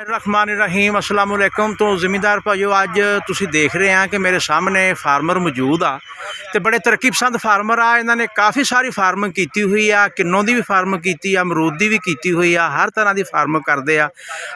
रहमान रहीम अस्सलाम वालेकुम। तो ज़मींदार भाइयों, अज तुसी देख रहे हैं कि मेरे सामने फार्मर मौजूद आ ते बड़े तरक्की पसंद फार्मर आ। इन्होंने काफ़ी सारी फार्मिंग की हुई आ, किन्नों की भी फार्मिंग की, अमरूद की भी की हुई आ, हर तरह की फार्मिंग करते आ,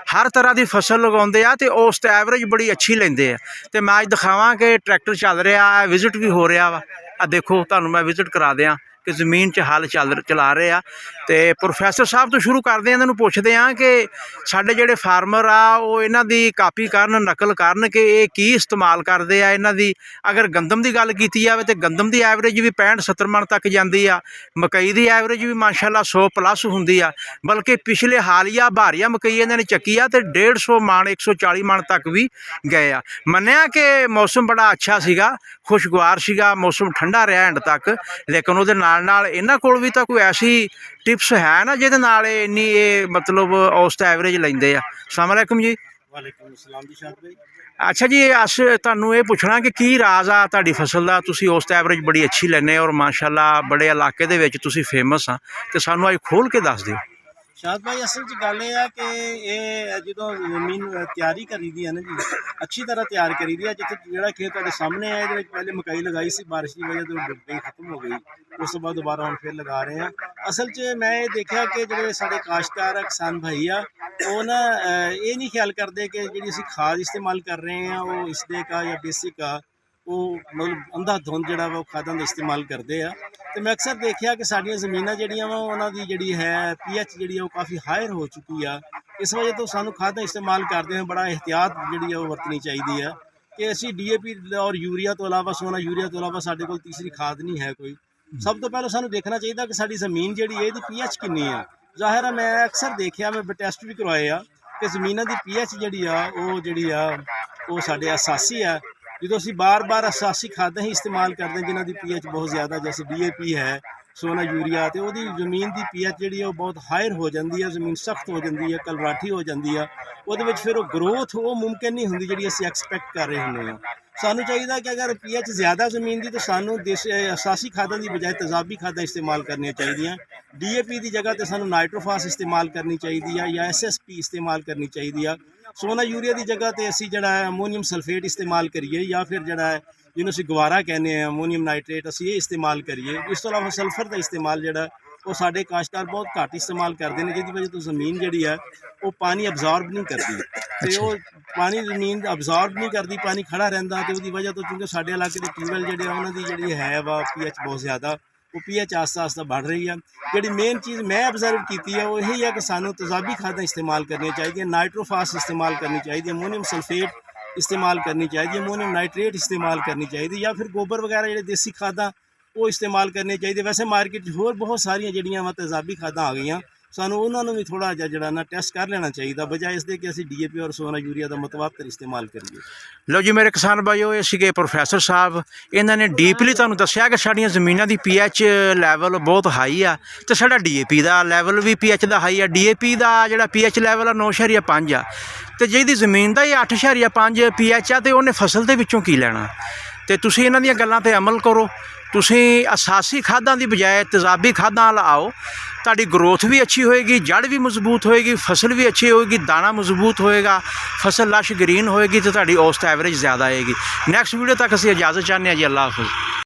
हर तरह की फसल लगाते आ ते उस एवरेज बड़ी अच्छी लेंदे आ। ते मैं अज दिखावां कि ट्रैक्टर चल रहा है, विजिट भी हो रहा वा। आ देखो, तुहानूं मैं विजिट करा दियाँ कि जमीन च हल चला रहे आ। तो प्रोफैसर साहब तो शुरू करते हैं, इन्होंने पुछते हैं कि साडे जेडे फार्मर आ वो इन्हां दी कापी करन, नकल करन कि ये की इस्तेमाल करते आ। इन्हां दी अगर गंदम की गल की जाए तो गंदम की एवरेज भी 65-70 मन तक जाती आ, मकई की एवरेज भी माशाअल्लाह 100+ होंदी आ। बल्कि पिछले हालिया भारिया मकई इन्होंने चकी आ तो 150 मन 140 मन तक भी गए आ। मन्निया कि मौसम बड़ा अच्छा सीगा, खुशगवार सीगा, मौसम ठंडा रहा एंड तक। लेकिन वो इन्हां कोल भी तो कोई ऐसी टिप्स है ना जिहदे नाल इन्नी ये मतलब औसत एवरेज लेंदे आ। अस्सलाम वालेकुम जी। वालेकुम अस्सलाम जी शाद भाई। अच्छा जी, अस तुहानूं ये पुछना कि की राज आ तुहाडी फसल दा, तुसीं औसत एवरेज बड़ी अच्छी लैंदे और माशाअल्लाह बड़े इलाके दे विच तुसीं फेमस आ, ते सानूं अज खोल के दस दिओ। शाद भाई असल च गल ये है कि ये जो जमीन तैयारी करी दी है ना जी, अच्छी तरह तैयार करी दी है। जिथे जो खेत तुहाडे सामने है, ये पहले मकई लगाई सी, बारिश की वजह तो मकई खत्म हो गई, उस तो बाद दोबारा हम फिर लगा रहे हैं। असल च मैं ये देखा कि जो साडे काश्तकार आ, किसान भाई आ, वो ना ये नहीं ख्याल करते कि जी असीं खाद इस्तेमाल कर रहे हैं वो इसदे का या बेसिक का, वो मतलब अंधाधुंध जिहड़ा वा खादां दा इस्तेमाल करते हैं। तो मैं अक्सर देखा कि साडियां ज़मीनां जिहड़ियां वा उन्हां दी जिहड़ी है pH जिहड़ी है वो काफ़ी हायर हो चुकी है। इस वजह तो सानूं खादां इस्तेमाल करदे हैं बड़ा एहतियात जिहड़ी है वो वरतनी चाहिदी है कि असीं DAP और यूरिया तो इलावा सोना यूरिया तो इलावा साडे कोल तीसरी खाद नहीं है कोई। सब तो पहले सानूं देखना चाहिए कि साडी ज़मीन जिहड़ी है इहदी pH किन्नी है। ज़ाहिर है मैं अक्सर देखिया, मैं टेस्ट भी करवाए आ कि ज़मीनां दी pH जिहड़ी आ वो साडे असासी है। जो असीं बार बार असासी खादां ही इस्तेमाल करते हैं जिन्हां दी pH बहुत ज़्यादा, जैसे DAP है, सोना यूरिया, तो वो जमीन की pH जिहड़ी है वो बहुत हायर हो जाती है, जमीन सख्त हो जाती है, कलराठी हो जाती है। वो फिर वो ग्रोथ वो मुमकिन नहीं होंगी जी असीं एक्सपैक्ट कर रहे होंगे। सानूं चाहिए कि अगर pH ज़्यादा जमीन की तो सानूं असासी खादां की बजाय तेजाबी खादां इस्तेमाल करनी चाहिए। DAP की जगह तो सानूं नाइट्रोफास इस्तेमाल करनी चाहिए या SSP इस्तेमाल करनी चाहिए। सोना यूरिया की जगह तो असीं जिहड़ा है अमोनीयम सल्फेट इस्तेमाल करिए या फिर जिहड़ा है जिन्होंने असीं गवारा कहने हैं अमोनीयम नाइट्रेट, असीं ये इस्तेमाल करिए। इस तो इलावा सल्फर का इस्तेमाल जिहड़ा वो साडे काश्तकार बहुत घੱਟ इस्तेमाल करते हैं, जिहदी वजह तो जमीन जिहड़ी है वो पानी अब्जॉर्ब नहीं करती, तो वो पानी जमीन अब्जॉर्ब नहीं करती, पानी खड़ा रहिंदा, तो उसकी वजह तो क्योंकि साडे इलाके के ट्यूबवैल जिहड़े उन्हां दी जिहड़ी है वा pH बहुत ज़्यादा, वो pH आस्ता आस्ता बढ़ रही है। जिहड़ी मेन चीज़ मैं ऑब्जर्व की है वो यही है कि सानूं तेजाबी खादां इस्तेमाल करनी चाहिए, नाइट्रोफास इस्तेमाल करनी चाहिए, अमोनीयम सल्फेट इस्तेमाल करनी चाहिए, अमोनीयम नाइट्रेट इस्तेमाल करनी चाहिए, या फिर गोबर वगैरह जिहड़े देसी खादां वो इस्तेमाल करनी चाहिए। वैसे मार्केट होर बहुत सारियां जिहड़ियां वा तेजाबी खादां आ गईयां, सानूं उन्हां नूं भी थोड़ा जिहा ना टेस्ट कर लेना चाहिए, बजाय इसदे कि असीं DAP और सोना यूरिया का मतवातर इस्तेमाल करिए। लो जी मेरे किसान भाइयों, ये सीगे प्रोफैसर साहब, इन्होंने डीपली तुहानूं दस्सिया कि साडियां ज़मीनां दी pH लैवल बहुत हाई आ, तो साडा DAP का लैवल भी pH का हाई आ। DAP का जिहड़ा pH लैवल आ 9.5 आ, तो जिहदी ज़मीन का ही 8.5 pH आ, तो उन्हें फसल दे विचों की लैना। तो तुसीं इन्हां दीयां गल्लां ते अमल करो, तुसीं असासी खादां की बजाय तेजाबी खादां लाओ, ताड़ी ग्रोथ भी अच्छी होएगी, जड़ भी मजबूत होएगी, फसल भी अच्छी होएगी, दाना मजबूत होएगा, फसल लश ग्रीन होएगी, तो ताड़ी औसत एवरेज ज़्यादा आएगी। नैक्सट वीडियो तक असीं इजाज़त चाहते हैं जी। अल्लाह हाफ़िज़।